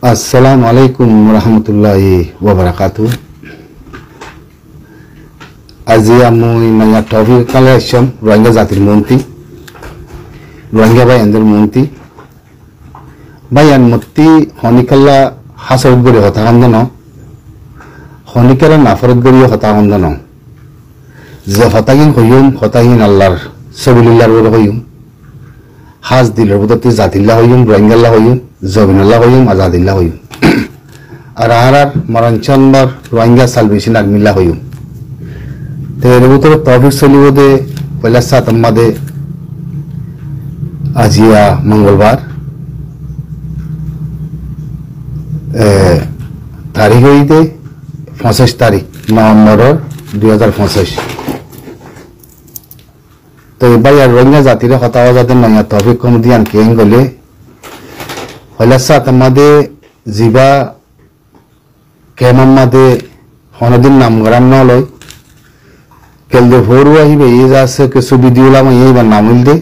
Assalamualaikum warahmatullahi wabarakatuh. আজি আমি নয়া টপিক কালেকশন রোহিঙ্গা জাতির মন্ত্রী রোহিঙ্গা ভাইয়ানদের মন্ত্রী ভাইয়ান মন্ত্রী হনিকাল্লা হাসরত গড়ি হতাকান্দন হনিকালা নাফরত গড়ি হতাকান্দন যে হতাগিন হইম হতাগিন আল্লাহর সবিলিল্লাহর বলে হইম হাজ দিলের বুদতে জাতিল্লাহ হইম রোহিঙ্গাল্লাহ হইম জবিনুল্লাহ হইম আজাদিল্লাহ হইম আর আহার মরণচন্দর রোহিঙ্গা সালভেশন আর্মিল্লাহ হইম তো এর ভিতরে টপিক চলিব দে পয়লা সাতম্মাদে আজিয়া মঙ্গলবার তারিখ হইতে 25 তারিখ নভেম্বর 2025 তো এবার আর রোহিঙ্গা জাতির কথা যাতে নয়া টপিক কম দিয়ান কেন গলে পয়লা সাতম্মাদে জিবা কেমাম্মাদে হনদিন নাম গরাম নলয় কেলদে ভোরু আহিবে এই যাচ্ছে কিছু ভিডিও লাম এইবার নামিল দে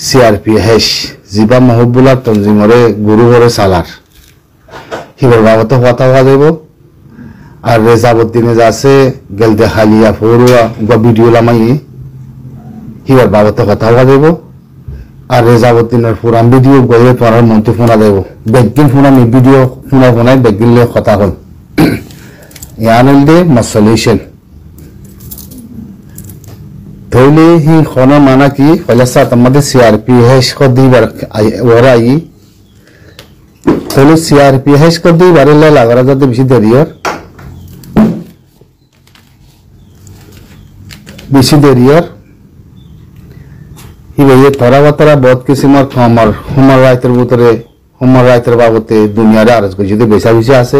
CRPH জিবা মহবুল্লাহ তনজিমরে গুরু হরে সালার হিবার বাবতে হওয়া হওয়া যাব আর রেজাবুদ্দিনে যাচ্ছে গেলদে হালিয়া ভোরুয়া বা ভিডিও লামাই হিবার বাবতে হওয়া হওয়া যাব আর রেজাবুদ্দিনের পুরান ভিডিও গয়ে পড়ার মন্ত্রী ফোনা দেব বেগদিন ফোনা নি ভিডিও ফোনা ফোনায় বেগদিন লে কথা হল ইয়ানিল দে সলিউশন ধরলে হি খনা মানা কি পয়লা সাত আমাদের CRPH को दीबार ওরা আই তাহলে CRPH को दीबार লে লাগারা যাতে বেশি দেরিয়র হি ভাইয়ে তরাবতরা বহুত কিসিমর খামার হুমার রাইতের ভিতরে হুমার রাইতের বাবতে দুনিয়ারে আরজ করে যদি বেশা বেশি আছে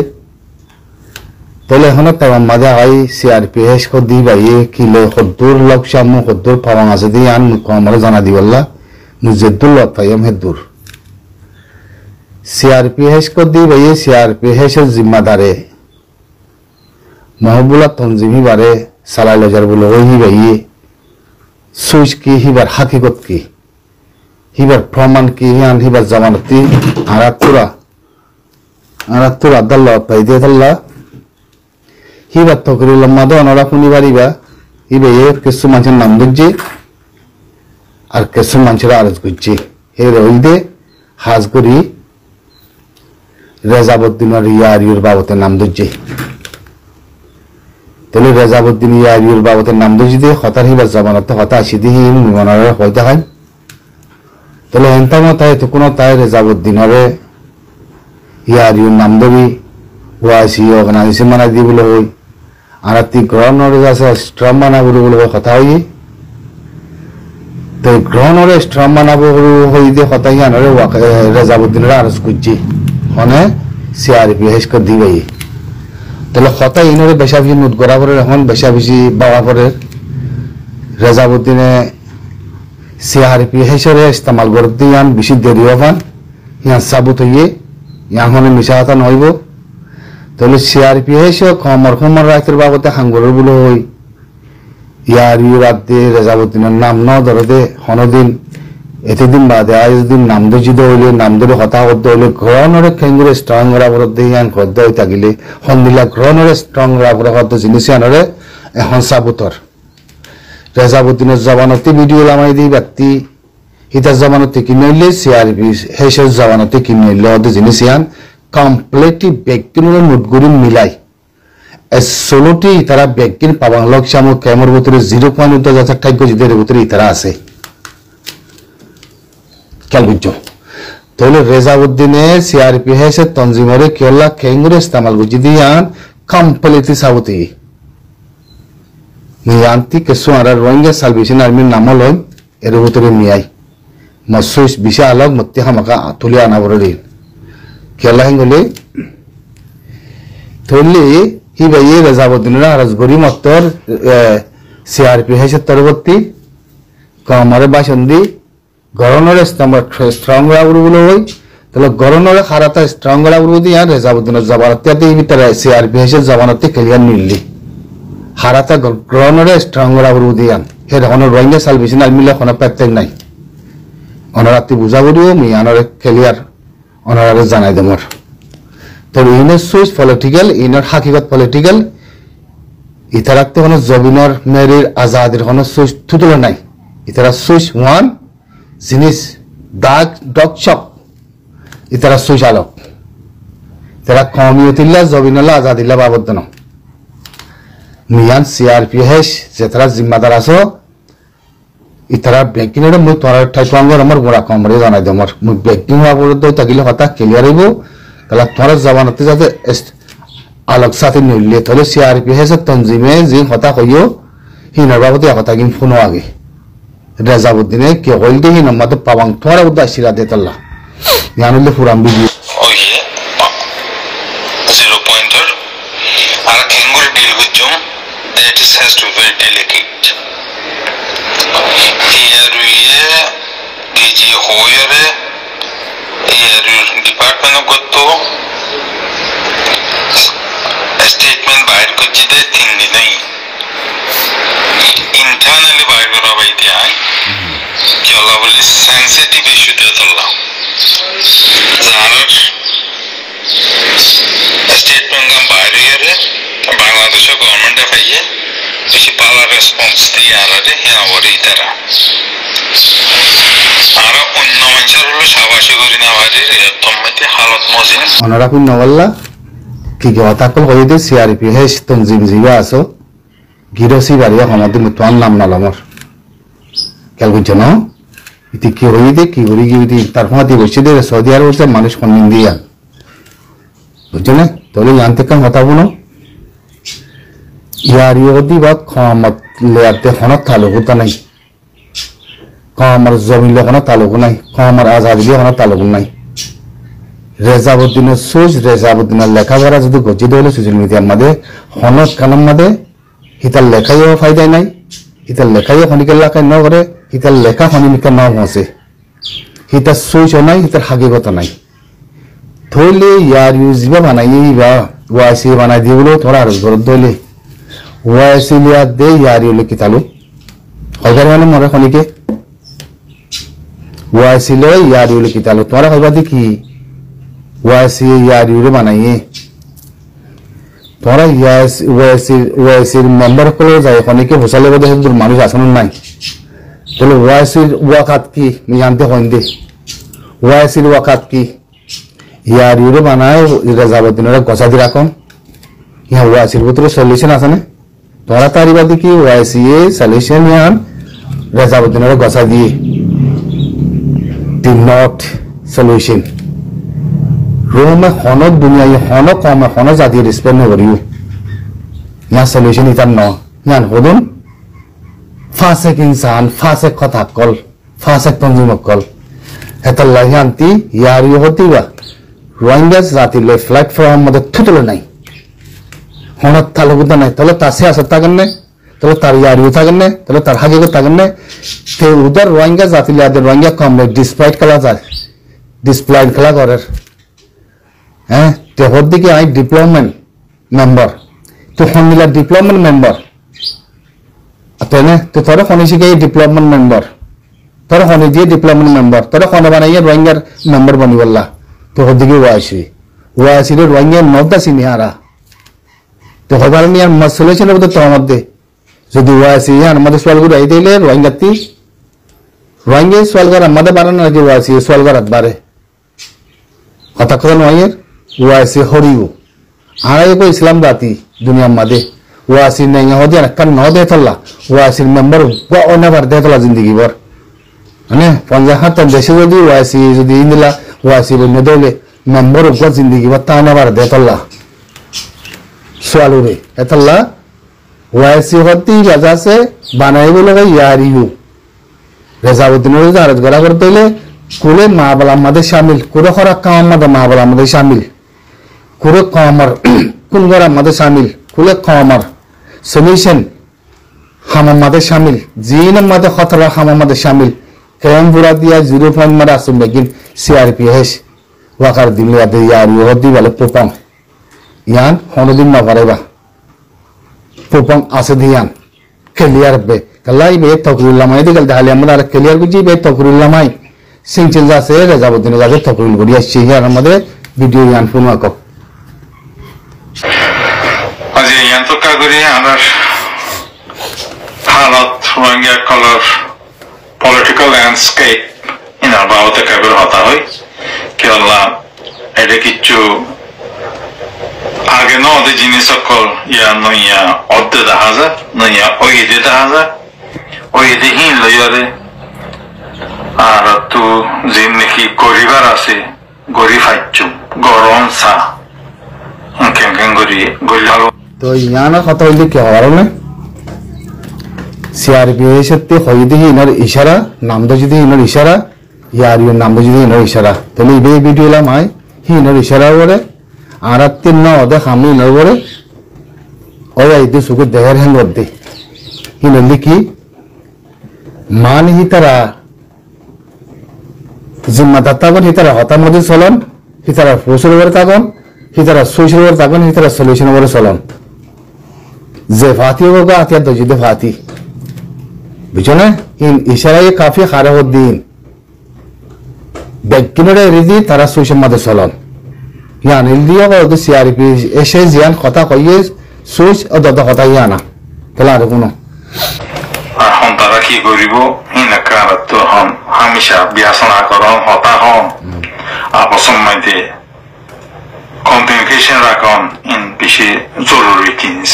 তাহলে এখন তার মাঝে হয় CRPH को दी भाई किलो खद्दूर लक्षामु खद्दूर पावांग আছে দি আন কমরে জানা দিওল্লা মুজদ্দুল লতায়ম হেদুর CRPH को दी भाई CRPH এর জিম্মাদারে মহবুল্লাহ তনজিমি বারে সালাই লজার বলে ওই ভাই সুইচ কি হিবার হাকিকত কি হিবার প্রমাণ কি আন হিবার জামানতি আরাতুরা আদাল্লাহ পাইদিয়াল্লাহ হিবার তকরিল মাদো অনরা পুনি বাড়িবা হিবে এর কিছু মানুষের নাম দিচ্ছে আর কিছু মানুষের আরজ করছে হে রইল দে হাজ করি রেজাবুদ্দিনের ইয়ারিউর বাবতের নাম দিচ্ছে তাহলে রেজাবুদ্দিন ইয়ারিউর বাবতের নাম দিচ্ছে দিয়ে হতার হিবার জমানত হতা আসি দিয়ে মনারা হইতে হয় তাহলে এনতাম তাই তো কোনো তাই রেজাবুদ্দিনের ইয়ারিউর নাম দেবি ওয়াসি অর্গানাইজেশন বানাই দি বলে হই আর তি গ্রহণরে আছে স্ট্রম বানাবো বলে কথা হই তো গ্রহণরে স্ট্রম বানাবো হই দিয়ে কথা ইয়ানরে রেজাবুদ্দিনের আরজ করছি হনে CRPH को दी ভাই তাহলে কথা ইনরে বেশা বেশি নোট করা করে এখন বেশা বেশি বাবা করে রেজাবুদ্দিনে CRPH এর ইস্তেমাল করতে ইয়ান বেশি দেরি হবান ইয়ান সাবুত হইয়ে ইয়ান হনে মিশা কথা নইব তাহলে CRPH খমর রাইতের বাবতে হাঙ্গরের বলে হই ইয়ারি রাত দিয়ে রেজাবুদ্দিনের নাম ন ধরে দে হনদিন এতদিন বাদে আজ দিন নাম দজিদ হইলে নাম ধরে হতা করতে হইলে গ্রহণরে খেঙ্গুরে স্ট্রং রাবর দিয়ে ইয়ান খদ্দ হয়ে থাকিলে হন্দিলা গ্রহণরে স্ট্রং রাবর হদ্দ জিনিস আনরে এখন সাবুতর রেজাবুদ্দিনের জবানতি ভিডিও লামাই দি ব্যক্তি হিতার জবানতি কিনইলে CRPH জবানতি কিনইলে হদ্দ জিনিস ইয়ান কমপ্লিটলি ব্যক্তির নোটগুলি মিলাই ষোলোটি তারা ব্যক্তির পাবাং লক্ষ্যাম কেমর ভিতরে 0.10 টাইপ গজিদের ভিতরে তারা আছে খেয়াল বুঝছো তাহলে রেজাবুদ্দিনে CRPH এর তনজিমরে কেলা কেঙ্গুরে ইস্তেমাল গুজি দিয়ান কমপ্লিটলি সাবতি মিয়ান্তি কেসু আর রোহিঙ্গা সালভেশন আর্মির নাম লয় এর ভিতরে মিয়াই মসুস বিশা আলগ মত্তি হামাকা তুলে আনাবরে কেলা হেঙ্গলে ধরলে হি ভাই রেজাবুদ্দিনের আরজগরি মত্তর CRPH এর তরবর্তী কমরে বাসন্দি গরনরে স্ট্রং রাবরু বলে হই তাহলে গরনরে খারাতা স্ট্রং রাবরু দিয়া রেজাবুদ্দিনের জবানতে ভিতরে CRPH এর জবানতে ক্লিয়ার মিললি হারাতা গরনরে স্ট্রং রাবরু দিয়া হে হন রোহিঙ্গা সালভেশন আর্মিলে কোনো প্রত্যেক নাই অনারাতি বুঝাবো দিও মি আনারে ক্লিয়ার অনারে জানাই দেমর তো ইনের সুইচ পলিটিক্যাল ইনের হাকিকত পলিটিক্যাল ইতারাতে কোনো জবিনর মেরির আজাদের কোনো সুইচ তুলে নাই ইতারা সুইচ ওয়ান জিনিস দাগ ডক চক ইতারা সুইচ আলোক তারা কমিউতিল্লা জবিনল্লা আজাদিল্লা বাবদ ন মিয়ান সিআরপিএস যে তারা জিম্মাদার আছো ইতারা ব্যাংকিংয়ের মই তোর ঠাইকঙ্গর আমার গোড়া কমরে জানাই দে আমার মই ব্যাংকিং হওয়া পর্যন্ত তাকিলে কথা ক্লিয়ার হইব তাহলে তোর জবানতে যাতে আলোক সাথে নিলে তাহলে সিআরপিএস তঞ্জিমে যে কথা কইও হিনার বাবদে কথা কিন ফোন আগে রেজাবুদ্দিনে কে কইল দে হিনা মত পাবাং তোরা উদ্দাসিরা দে তাল্লা জানলে পুরাম busy has to be very delicate. Here we DG Hoyer, here department of Gotto, a statement by Kujide thing internally by Gurabaiti, Jolavali sensitive issue to the law. Zarar a statement by Bangladesh government of a year. Pala response দিয়ে আরে হ্যাঁ ওরে তারা আর অন্য মানুষের হলো সাবাসী করি না বাড়ির তোমাতে হালত মজিন ওনারা কোন নগল্লা কি কথা কল হই দে সিআরপি হেস তনজিম জিবা আছো গিরসি বাড়িয়া আমাদের মতন নাম নালামর কেল বুঝছো না ইতি কি হই দে কি করি কি তার ফাঁদি বসে দে সৌদি আরব মানুষ কন্দিন দিয়া বুঝছো না তাহলে জানতে কাম হতাবো না यार ये होती बात कामत ले आते होना ताल्लुक नहीं कामर जमीन ले होना ताल्लुक नहीं कामर आजादी ले होना ताल्लुक नहीं रेजाबुद्दीन सोच रेजाबुद्दीन लेखा करा जो गोची दोले सोशल मीडिया मधे होना कलम मधे हितल लेखा ये फायदा नहीं हितल लेखा ये होने के लाके न करे हितल लेखा होने निकल ना हो से हितल सोच हो नहीं हितल हकीकत नहीं थोड़े यार यूज़िबा बनाइए बा वासी बना दिए बोलो थोड़ा रोज़ दोले ওয়াইসিলিয়া দে ইয়ারিউলে কিতালু হইবার মানে মরে খনিকে ওয়াইসিলে ইয়ারিউলে কিতালু তোরা হইবা দেখি ওয়াইসি ইয়ারিউলে বানাইয়ে তোরা ওয়াইসির মেম্বার কলে যায় খনিকে হোসালে বদে হিন্দুর মানুষ আসন নাই তাহলে ওয়াইসির ওয়াকাত কি জানতে হইন দে ওয়াইসির ওয়াকাত কি ইয়ারিউলে বানায় রেজাবুদ্দিনের গছা দি রাখুন ইহা ওয়াইসির ভিতরে সলিউশন আছে না তোরা তারিবাদি কি ওয়াইসিএ সলিউশন ইয়ান রেজাবুদ্দিনের গছা দিয়ে দি নট সলিউশন রোমে হন দুনিয়া হন কম হন জাতি রেসপেক্ট নকরিও ইয়া সলিউশন ইতার ন ইয়ান হদুন ফাসেক ইনসান ফাসেক কথা কল ফাসেক তঞ্জিম কল হেতাল্লা ইয়ান্তি ইয়ারি হতিবা রোহিঙ্গাস জাতি লে প্ল্যাটফর্ম মধ্যে থুতলে নাই হনত তালুক নাই তাহলে তার সিয়াসত থাকেন না তাহলে তার ইয়ারিও থাকেন না তাহলে তার হাকিকত থাকেন না তে উদার রোহিঙ্গা জাতি লিয়াদের রোহিঙ্গা কম ডিসপ্লাইট খেলা যায় ডিসপ্লাইট খেলা করে হ্যাঁ তে হর দিকে আই ডিপ্লোমেন্ট মেম্বার তো হনিলা ডিপ্লোমেন্ট মেম্বার আতনে তো তোরা হনি শিখে ডিপ্লোমেন্ট মেম্বার তোরা হনি দিয়ে ডিপ্লোমেন্ট মেম্বার তোরা হনে বানাইয়া রোহিঙ্গার মেম্বার বনি বললা তো হর দিকে ওয়াইসি রে রোহিঙ্গা নদা সিনিহারা তো হবার নিয়ে মসলে ছিল তো তোমার মধ্যে যদি ওয়াইসি আমাদের সোয়ালগুলো এই দিলে রোহিঙ্গাতি রোহিঙ্গা সোয়ালগার আমাদের বাড়ানো নাকি ওয়াইসি সোয়ালগার বাড়ে কথা কথা নয় ওয়াইসি হরিও আর কো ইসলাম জাতি দুনিয়ার মাঝে ওয়াইসি নেই হদি আর কান ন দে তল্লা ওয়াইসির মেম্বার অনেবার দে তল্লা জিন্দগি ভর মানে 50 দেশে যদি ওয়াইসি যদি ইন্দিলা ওয়াইসি বনে দলে মেম্বার উপর জিন্দগি ভর তা অনেবার দে তল্লা সোয়ালুরে এতলা ওয়াইসি হতি वजह से বানাই বলে ইয়ারিও রেজাউদ্দিনের জারত গড়া করতে হলে কুলে মা বলা আমাদের শামিল কুরে খরা কাম আমাদের মা বলা আমাদের শামিল কুরে কামার কোন গড়া আমাদের শামিল কুলে কামার সলিউশন হাম আমাদের শামিল জিন আমাদের খতরা হাম আমাদের শামিল কেম বুড়া দিয়া 0 পয়েন্ট মারা আসুন বেগিন সিআরপিএস ওয়াকার দিলে আদে ইয়ারিও হতি বলে পোপং ইয়ান হনদিন না পারেবা পোপং আছে দিয়ান ক্লিয়ার বে কলাই বে তকরুল্লামাই দিগাল দালে আমরা ক্লিয়ার গুজি বে তকরুল্লামাই সিংচিল যাছে রেজাবুদ্দিন যাছে তকরুল গড়ি আসছে ইয়ার আমাদের ভিডিও ইয়ান ফোন আকক Rohingya color political landscape ইনার বাবতে কেবল হতা হয় কি আল্লাহ এটা কিছু আগে ন ওদের জিনিস সকল ইয়া নইয়া অর্ধে দেখা যায় নইয়া ওই ঈদে দেখা যায় ওই ঈদে হিন লইয়ারে আর তো যে নাকি গরিবার আছে গরিব হাইচু গরম চা কেন কেন গরি গরিব তো ইয়ানা কথা হইলে কি হওয়ার না সিআরপিএফ সত্যি হইতে ইনার ইশারা নাম তো যদি ইনার ইশারা ইয়ার ইউর নাম তো যদি ইনার ইশারা তাহলে এই ভিডিও এলাম আই হি ইনার ইশারা করে আর তিন ন ওদের সামনে ইনার করে ওই আইতে সুখে দেহের হ্যাং করতে হিনলি কি মান হি তারা জিম্মাদার থাকুন হি তারা হতার মধ্যে চলন হি তারা ফুসের উপরে থাকুন হি তারা সুইসের উপরে থাকুন হি তারা সলিউশন উপরে চলন যে ফাতি হোগা আতিয়া দজিদে ফাতি বুঝো না ইন ইশারায় কাফি খারাপউদ্দিন বেকিনরে রিজি তারা সুইসের মধ্যে চলন ইয়ান ইলদিয়া বা সিআরপি এসে জিয়ান কথা কইয়ে সুইচ ও দদ কথা ইয়ানা তাহলে আর কোনো এখন তারা কি করিব হিনা কারত তো হন হামেশা বিয়াসনা করন হতা হন আপসম মাইতে কমিউনিকেশন রাখুন ইন বেশি জরুরি জিনিস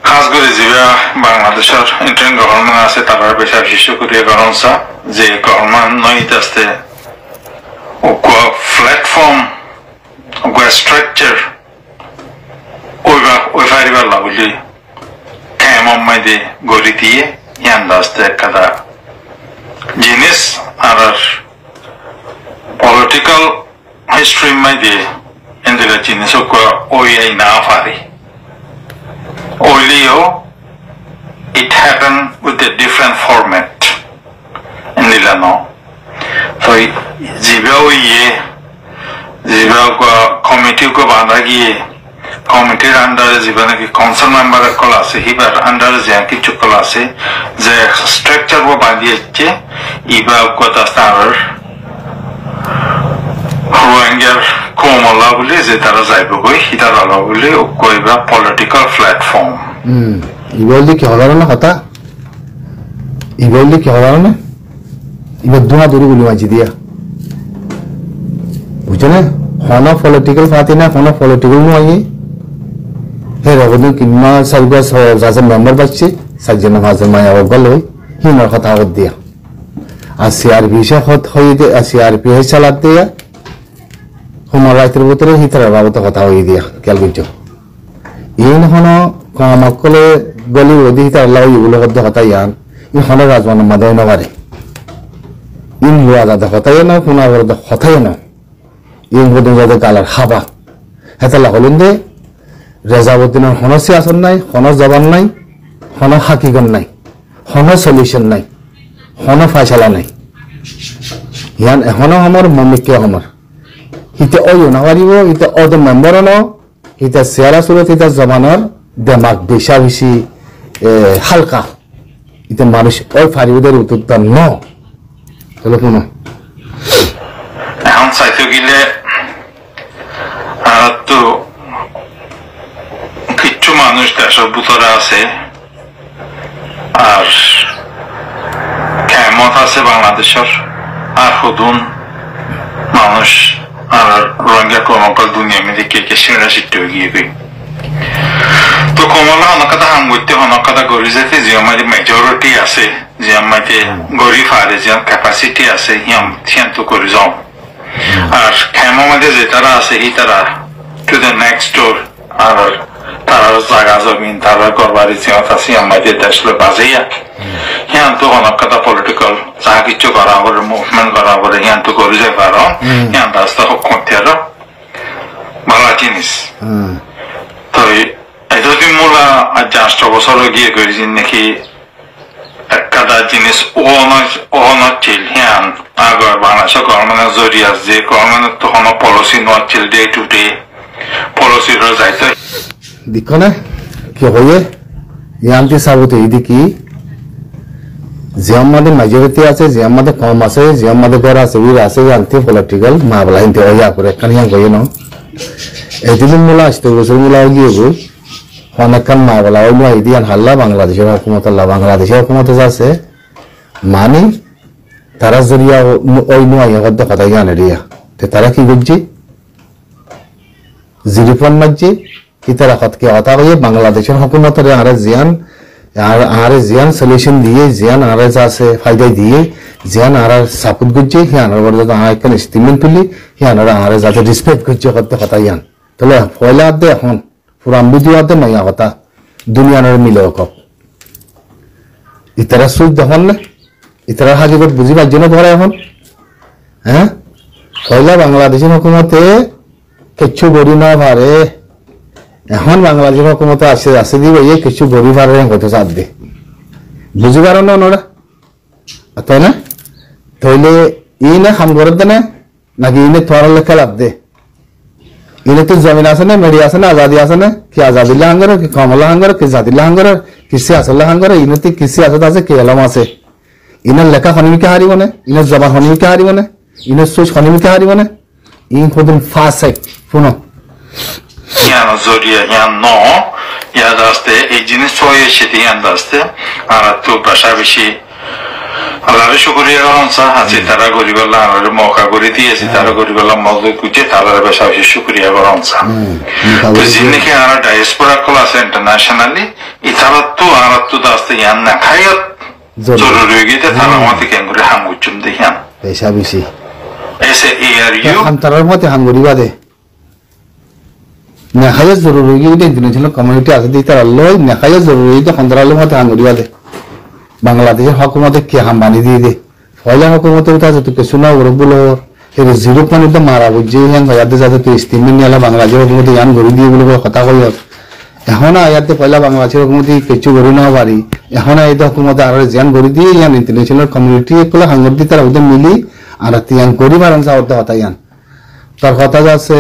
খাস করে যেবা বাংলাদেশের ইন্টারনেট গভর্নমেন্ট আছে তারা বেশা বিশেষ করে গরমসা যে গভর্নমেন্ট নইতে আসতে ওকো প্ল্যাটফর্ম ওকো স্ট্রাকচার ওই ফাইবার লাগলি কেমন মাইদে গড়ি দিয়ে ইয়ান্দাস্তে কাদা জিনিস আর পলিটিক্যাল হিস্ট্রি মাইদে এন্দিলা জিনিস ওই না পারে ওইলিও it happened with a different format এন্দিলা ন তো জিবাও কমিটি কো বাঁধা গিয়ে কমিটির আন্ডারে যে নাকি কাউন্সিল মেম্বার কল আছে হিবার আন্ডারে যে কিছু কল আছে যে স্ট্রাকচার ও বাঁধিয়েছে ইবা কথা তার রোহিঙ্গার কোমলা বলে যে তারা যাইব কই হিতার আলো বলে কইবা পলিটিক্যাল প্ল্যাটফর্ম ইবলদি কি হলো না কথা ইবলদি কি হলো না ইবা দুহা দূরে গুলি মাঝি দিয়া বুঝছো না হন পলিটিক্যাল পার্টি না হন পলিটিক্যাল নয় হে রবদিন কিংবা সাইবা যাজন মেম্বার পাচ্ছে সাইজন হাজার মায়া গল হিনার কথা হত দিয়া আর সিআরপি সে হত হয়ে দে সিআরপি হে চালাত দিয়া হুমার রাইতের ভিতরে হিতার বাবদ কথা হয়ে দিয়া কেল বুঝছো ইন হন কমকলে গলি ওদি হিতার আল্লাহ ইগুলো হদ্দ কথা ইয়ান ই হন রাজমান মাদায় নবারে ইন লুয়া দাদা কথাই না কোনা বড় কথাই না ইন বদন যাতে কালার হাবা হেতালা হলুন দে রেজাউদ্দিনের হন সিয়াসন নাই হন জবান নাই হন হাকিগন নাই হন সলিউশন নাই হন ফাইসালা নাই ইয়ান এখনো আমার মমিকে আমার হিতে ওই না পারিব হিতে অদ মেম্বার ন হিতে চেয়ারা সুরত হিতে জবানের দেমাগ বেশা বেশি হালকা হিতে মানুষ ওই ফারিবদের উত্তর ন তাহলে কোনো এখন চাইতে গেলে আর তো কিছু মানুষ দেশের ভিতরে আছে আর কেমত আছে বাংলাদেশের আর হুদুন মানুষ আর রোহিঙ্গা কর্মকাল দুনিয়া মিলে কে কে সিঁড়া সিট্ট হয়ে গিয়ে গই তো কমলা হনকাতা হামগতে হনকাতা গড়ি যেতে যে আমাদের মেজরিটি আছে যে আমাদের গড়ি ফারে যে ক্যাপাসিটি আছে হিয়ান তো করে যাও আর খেমা মাঝে যে তারা আছে হি তারা টু দ্য নেক্সট ডোর আর তারা জায়গা জমিন তারা গড়বাড়ি জিয়ত আছে আমাদের দেশলে বাজাইয়া হিয়ান তো হনকাতা পলিটিক্যাল যাহা কিছু করা করে মুভমেন্ট করা করে হিয়ান তো করে যাই পারো হিয়ান রাস্তা হোক করতে আরো ভালো জিনিস তো এটা যদি মূলা আজ 8 বছর গিয়ে করেছি নাকি একটা জিনিস ছিল হিয়ান আগর বাংলাদেশের গভর্নমেন্টের জরিয়া যে গভর্নমেন্টের তখন পলিসি নছিল ডে টু ডে পলিসি যাইতে দেখো না কি হয়ে ইয়ান্তি সাবুতে এদিকে যে আমাদের মেজরিটি আছে যে আমাদের কম আছে যে আমাদের ঘর আছে উইর আছে ইয়ান্তি পলিটিক্যাল মামলা হিন্তে হইয়া করে এখানে হিয়ান কই ন এদিন মূলা আসতে বছর মূলা গিয়ে গই অনেকক্ষণ মা বলা ওই নয় দিয়ান হাল্লা বাংলাদেশের হুকুমত আল্লাহ বাংলাদেশের হুকুমত আছে মানি তারা জরিয়া ওই নয় হদ্দ কথা জ্ঞান এরিয়া তো তারা কি করছি জিরিপন মারছি কি তারা হতকে হতা হয়ে বাংলাদেশের হুকুমতের আরে জিয়ান সলিউশন দিয়ে জিয়ান আরে আছে ফায়দাই দিয়ে জিয়ান আর সাপোর্ট করছে হিয়ানোর বড় যাতে একখান স্টেটমেন্ট তুলি হিয়ানোর আরে যাতে রেসপেক্ট করছে হতে কথা ইয়ান তাহলে পয়লা আদে এখন পুরান ভিডিও আদে মাইয়া কথা দুনিয়ানোর মিলে কপ ইতারা সুখ দেখুন না ইতারা হাজিগত বুঝিবার জন্য ধরে এখন হ্যাঁ পয়লা বাংলাদেশের হুকুমতে কিচ্ছু গড়ি না পারে এখন বাংলাদেশের হুকুমতে আসে দিবে এই কিছু গড়ি পারে হতে চাপ দে বুঝি পারো না ওনারা তাই না তাইলে ই না খাম করে দে না নাকি ইনে তোমার লেখা লাভ দে ইনে তো জমিন আছে না মেডি আছে না আজাদি আছে না কি আজাদিল্লা হাঙ্গর কি কমলা হাঙ্গর কি জাদিল্লা হাঙ্গর কিসে আসল্লা হাঙ্গর ইনে তো কিসে আছে কি এলাম আছে ইনের লেখা হনিমিকে হারিব না ইনের জবান হনিমিকে হারিব না ইনের সোচ হনিমিকে হারিব না ইন খুদিন ফাসেক শুনো ইয়ানো জরিয়া ইয়ান ন ইয়া দাস্তে এই জিনিস ছয় সেটি ইয়ান দাস্তে আর তো ভাষা বেশি আল্লাহর শুকরিয়া করুন সা আছে তারা গরিবাল্লাহ আল্লাহর মৌকা করে দিয়েছে তারা গরিবাল্লাহ মজদুর কুচে তারা ভাষা বেশি শুকরিয়া করুন সা তো জিন্দিকে আর ডায়াসপোরা ক্লাস ইন্টারন্যাশনালি ইতারা তো আর তো দাস্তে ইয়ান না খায়াত জরুরি গিয়ে তারা আমাদের কেঙ্গুরে হামগুচুম দেখিয়ান পেশা বেশি এসে এআরইউ হামতারার মতে হামগুড়ি বাদে নেখায় জরুরি গিয়ে ইন্টারন্যাশনাল কমিউনিটি আছে দিয়ে তারা লয় নেখায় জরুরি তো হন্তরালের মতে হামগুড়ি বাদে বাংলাদেশের হকুমতে কে হামবানি দিয়ে দে পয়লা হকুমতের আছে তো কিছু না ওর বলো এর জিরো পানি তো মারা বুঝছে হ্যাঁ যাতে যাতে তুই স্টিমেন্ট নিয়ে বাংলাদেশের হকুমতে ইয়ান গড়ি দিয়ে বলে কথা কই এখন ইয়াতে পয়লা বাংলাদেশের হকুমতে কিছু গড়ি না পারি এখন এই হকুমতে আর জিয়ান গড়ি দিয়ে ইয়ান ইন্টারন্যাশনাল কমিউনিটি গুলো হাঙ্গর দিয়ে তারা ওদের মিলি আর তিয়ান গড়ি বারান চাওয়ার কথা ইয়ান তার কথা যাচ্ছে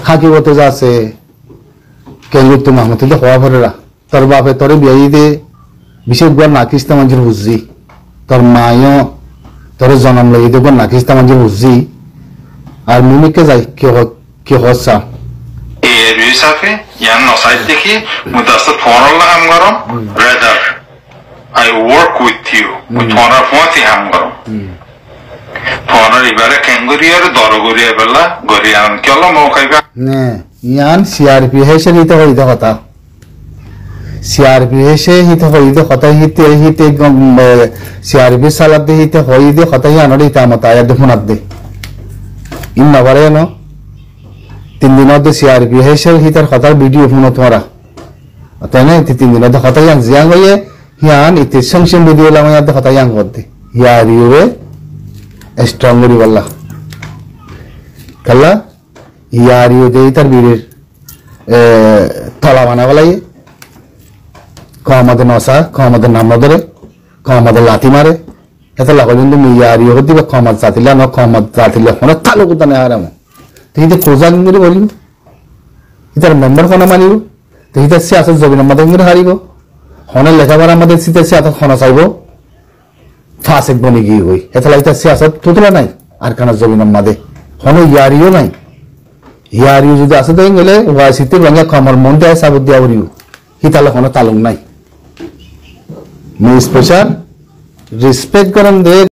হাকিবতে যাচ্ছে কেঙ্গুর তো মাহমুদ হওয়া ভরেরা তোর বাপে তোরে বিয়াই দে বিশেষ গড় নাকিস্তা মানুষের বুঝছি তোর মায়ও তোর জন্ম লই দে গড় নাকিস্তা মানুষের বুঝছি আর মিমিকে যাই কে হচ্ছা এআরইউ সাফে ইয়ান নসাইড দেখি মুদাস্ত ফোনলা হাম গরম rather I work with you মুই ফোনার ফোনতি হাম গরম ফোনার ইবারে কেঙ্গুরিয়ার দরগরিয়া বেলা গরিয়ান কেলা মৌকাইবা নে ইয়ান সিআরপি হেসে নিতে হইতে কথা সিআরপি হেসে হিতে হইতে কথা হিতে সিআরপি সালাদ দে হিতে হইতে কথা ইয়ানোর হিতে আমতা আয়ার দে ফোনাত দে ইন নবারে ন 3 দিনত দে সিআরপি হেসে হিতার কথার ভিডিও ফোনত মারা তাই না 3 দিনত কথা ইয়ান জিয়াং হইয়ে ইয়ান ইতে সংশন ভিডিও লামায়াত কথা ইয়াং করতে ইয়ারিওয়ে স্ট্রংলি বললা কাল্লা ইয়ারিও দে তার বীরের তলা বানাবলাই আমাদের নসা আমাদের নাম ধরে আমাদের লাথি মারে এত লাগো কিন্তু ইয়ারিও হতে বা কমাত জাতিলা ন কমাত জাতিলা কোনো তালু কথা নেই আর আমার তুই তো খোঁজা কিন্তু বলিব ইতার মেম্বার কোনা মানিব তুই তো সে আসল জবিন আমাদের কিন্তু হারিব হনের লেখাপড়া আমাদের শীতের সে আসল খনা চাইব ফাঁসেক বনে গিয়ে হই এত লাগতে সে আসল তুতলা নাই আর কানা জবিন আমাদের হন ইয়ারিও নাই ইয়ারিও যদি আসে তো গেলে শীতে রঙে কমর মন দেয় সাবুদ দিয়া বলিব হিতালে কোনো তালুক নাই স্পেশাল রেসপেক্ট করেন দে